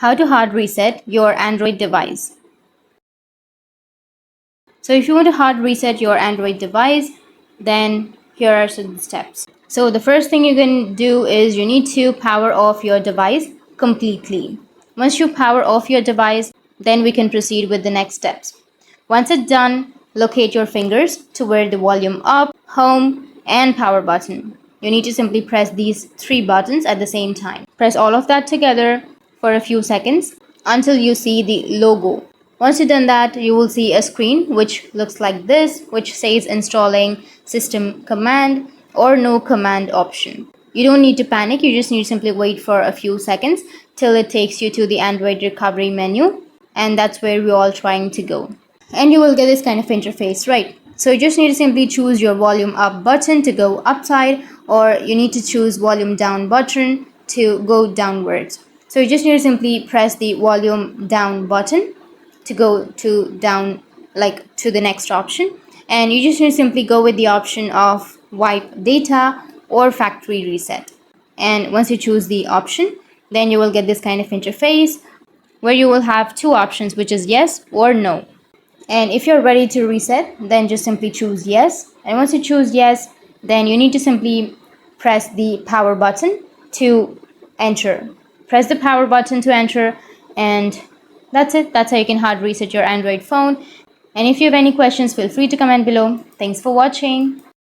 How to hard reset your Android device. So if you want to hard reset your Android device, then here are some steps. So the first thing you can do is you need to power off your device completely. Once you power off your device, then we can proceed with the next steps. Once it's done, locate your fingers to where the volume up, home, and power button. You need to simply press these three buttons at the same time. Press all of that together for a few seconds until you see the logo. Once you've done that, you will see a screen which looks like this, which says installing system command or no command option. You don't need to panic, you just need to simply wait for a few seconds till it takes you to the Android recovery menu, and that's where we're all trying to go. And you will get this kind of interface, right? So you just need to simply choose your volume up button to go upside, or you need to choose volume down button to go downwards. So you just need to simply press the volume down button to go to down, like to the next option, and you just need to simply go with the option of wipe data or factory reset. And once you choose the option, then you will get this kind of interface where you will have two options, which is yes or no. And if you're ready to reset, then just simply choose yes. And once you choose yes, then you need to simply press the power button to enter. Press the power button to enter, and that's it. That's how you can hard reset your Android phone. And if you have any questions, feel free to comment below. Thanks for watching.